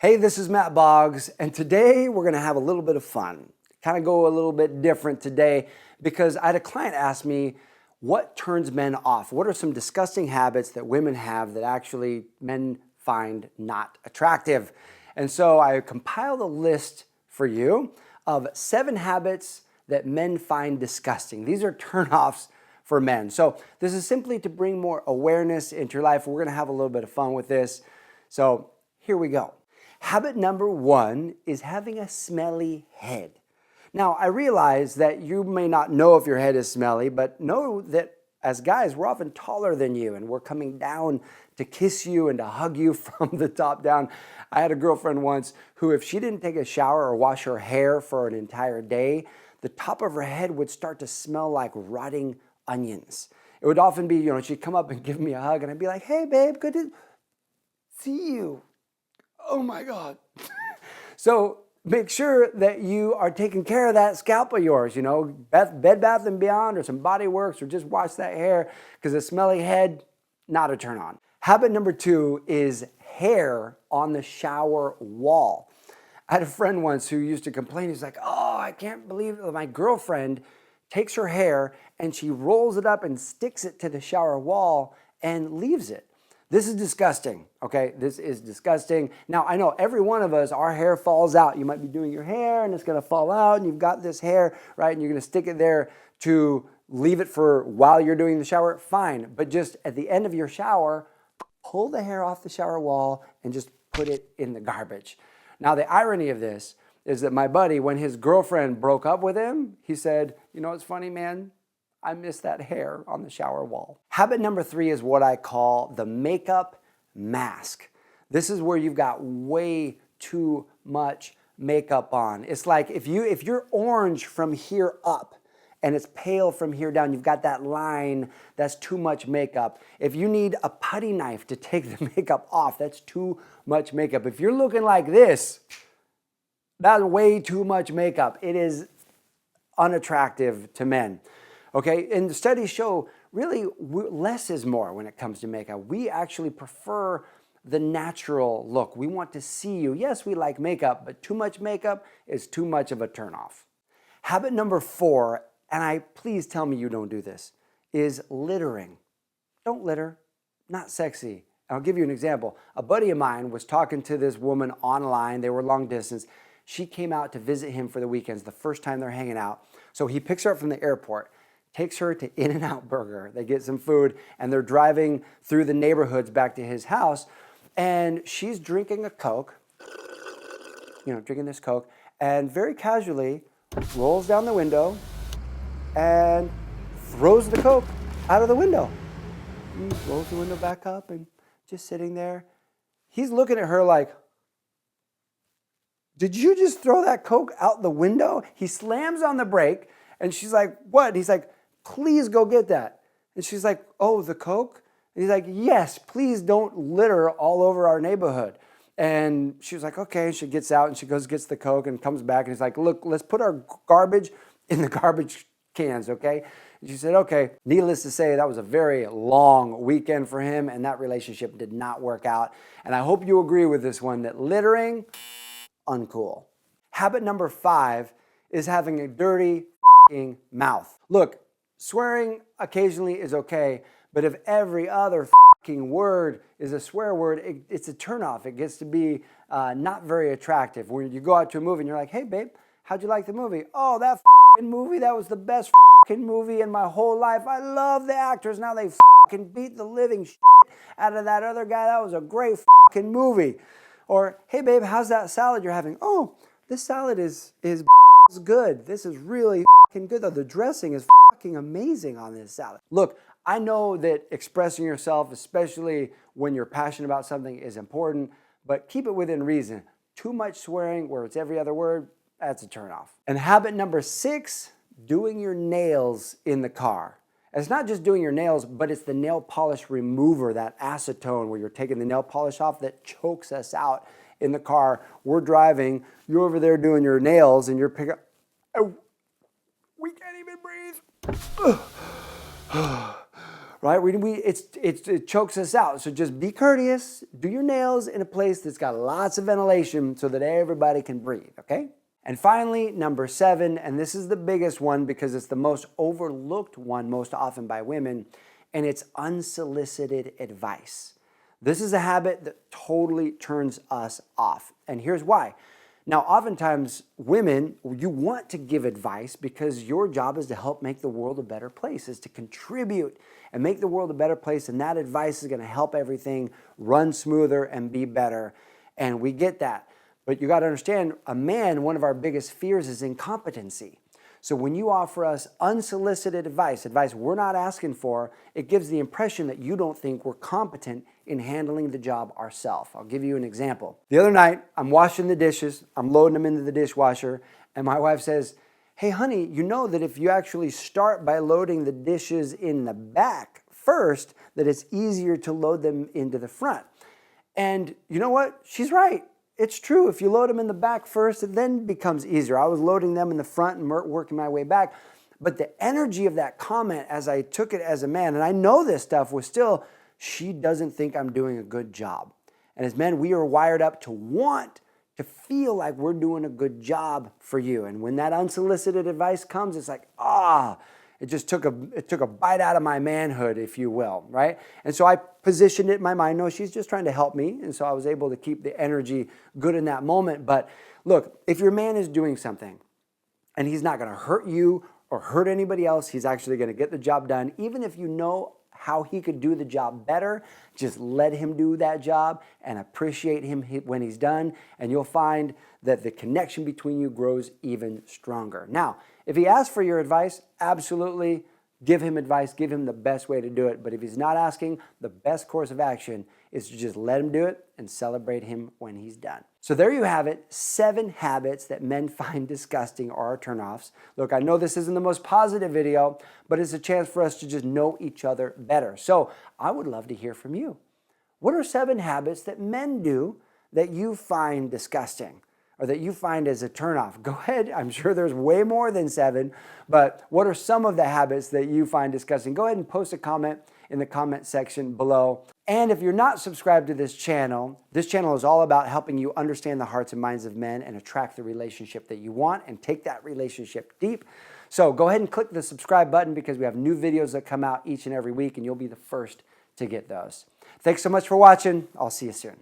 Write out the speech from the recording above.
Hey, this is Matt Boggs, and today we're gonna have a little bit of fun. Kind of go a little bit different today because I had a client ask me, what turns men off? What are some disgusting habits that women have that actually men find not attractive? And so I compiled a list for you of 7 habits that men find disgusting. These are turnoffs for men. So this is simply to bring more awareness into your life. We're gonna have a little bit of fun with this. So here we go. Habit number 1 is having a smelly head. Now, I realize that you may not know if your head is smelly, but know that as guys, we're often taller than you and we're coming down to kiss you and to hug you from the top down. I had a girlfriend once who, if she didn't take a shower or wash her hair for an entire day, the top of her head would start to smell like rotting onions. It would often be, she'd come up and give me a hug and I'd be like, hey babe, good to see you. Oh my God. So make sure that you are taking care of that scalp of yours, Bed Bath & Beyond or some Body Works, or just wash that hair, because a smelly head, not a turn on. Habit number 2 is hair on the shower wall. I had a friend once who used to complain. He's like, oh, I can't believe it. My girlfriend takes her hair and she rolls it up and sticks it to the shower wall and leaves it. This is disgusting, okay? This is disgusting. Now, I know every one of us, our hair falls out. You might be doing your hair and it's gonna fall out and you've got this hair, right? And you're gonna stick it there to leave it for while you're doing the shower, fine. But just at the end of your shower, pull the hair off the shower wall and just put it in the garbage. Now, the irony of this is that my buddy, when his girlfriend broke up with him, he said, you know what's funny, man? I miss that hair on the shower wall. Habit number 3 is what I call the makeup mask. This is where you've got way too much makeup on. It's like if you're orange from here up and it's pale from here down, you've got that line, that's too much makeup. If you need a putty knife to take the makeup off, that's too much makeup. If you're looking like this, that's way too much makeup. It is unattractive to men. Okay, and the studies show really less is more when it comes to makeup. We actually prefer the natural look. We want to see you. Yes, we like makeup, but too much makeup is too much of a turnoff. Habit number 4, and please tell me you don't do this, is littering. Don't litter, not sexy. I'll give you an example. A buddy of mine was talking to this woman online. They were long distance. She came out to visit him for the weekends, the first time they're hanging out. So he picks her up from the airport, takes her to In-N-Out Burger. They get some food and they're driving through the neighborhoods back to his house, and she's drinking a Coke, drinking this Coke, and very casually rolls down the window and throws the Coke out of the window. Rolls the window back up and just sitting there. He's looking at her like, did you just throw that Coke out the window? He slams on the brake and she's like, what? And he's like, please go get that. And she's like, oh, the Coke? And he's like, yes, please don't litter all over our neighborhood. And she was like, okay. She gets out and she goes, gets the Coke and comes back. And he's like, look, let's put our garbage in the garbage cans, okay? And she said, okay. Needless to say, that was a very long weekend for him, and that relationship did not work out. And I hope you agree with this one, that littering, uncool. Habit number 5 is having a dirty mouth. Look, swearing occasionally is okay, but if every other word is a swear word, it's a turnoff. It gets to be not very attractive. When you go out to a movie and you're like, hey babe, how'd you like the movie? Oh, that movie, that was the best movie in my whole life. I love the actors. Now they beat the living out of that other guy. That was a great movie. Or, hey babe, how's that salad you're having? Oh, this salad is good. This is really good though. The dressing is amazing on this salad. Look, I know that expressing yourself, especially when you're passionate about something, is important, but keep it within reason. Too much swearing where it's every other word, that's a turnoff. And habit number 6, doing your nails in the car. And it's not just doing your nails, but it's the nail polish remover, that acetone where you're taking the nail polish off, that chokes us out in the car. We're driving, you're over there doing your nails and you're picking up, oh, we can't even breathe. right? It chokes us out. So just be courteous, do your nails in a place that's got lots of ventilation so that everybody can breathe, okay? And finally, number 7, and this is the biggest one because it's the most overlooked one most often by women, and it's unsolicited advice. This is a habit that totally turns us off. And here's why. Now, oftentimes, women, you want to give advice because your job is to help make the world a better place, is to contribute and make the world a better place, and that advice is going to help everything run smoother and be better. And we get that. But you got to understand, a man, one of our biggest fears is incompetency. So when you offer us unsolicited advice we're not asking for, it gives the impression that you don't think we're competent in handling the job ourselves. I'll give you an example. The other night, I'm washing the dishes, I'm loading them into the dishwasher, and my wife says, hey honey, you know that if you actually start by loading the dishes in the back first, that it's easier to load them into the front. And you know what? She's right. It's true. If you load them in the back first, it then becomes easier. I was loading them in the front and working my way back. But the energy of that comment as I took it as a man, and I know this stuff, was still, she doesn't think I'm doing a good job. And as men, we are wired up to want to feel like we're doing a good job for you. And when that unsolicited advice comes, it's like, it just took a bite out of my manhood, if you will, right? And so I positioned it in my mind, no, she's just trying to help me. And so I was able to keep the energy good in that moment. But look, if your man is doing something and he's not going to hurt you or hurt anybody else, he's actually going to get the job done. Even if you know how he could do the job better, just let him do that job and appreciate him when he's done. And you'll find that the connection between you grows even stronger. Now, if he asks for your advice, absolutely give him advice, give him the best way to do it. But if he's not asking, the best course of action is to just let him do it and celebrate him when he's done. So there you have it, 7 habits that men find disgusting or are turnoffs. Look, I know this isn't the most positive video, but it's a chance for us to just know each other better. So I would love to hear from you. What are 7 habits that men do that you find disgusting or that you find as a turnoff? Go ahead. I'm sure there's way more than 7, but what are some of the habits that you find disgusting? Go ahead and post a comment in the comment section below. And if you're not subscribed to this channel is all about helping you understand the hearts and minds of men and attract the relationship that you want and take that relationship deep. So go ahead and click the subscribe button because we have new videos that come out each and every week and you'll be the first to get those. Thanks so much for watching. I'll see you soon.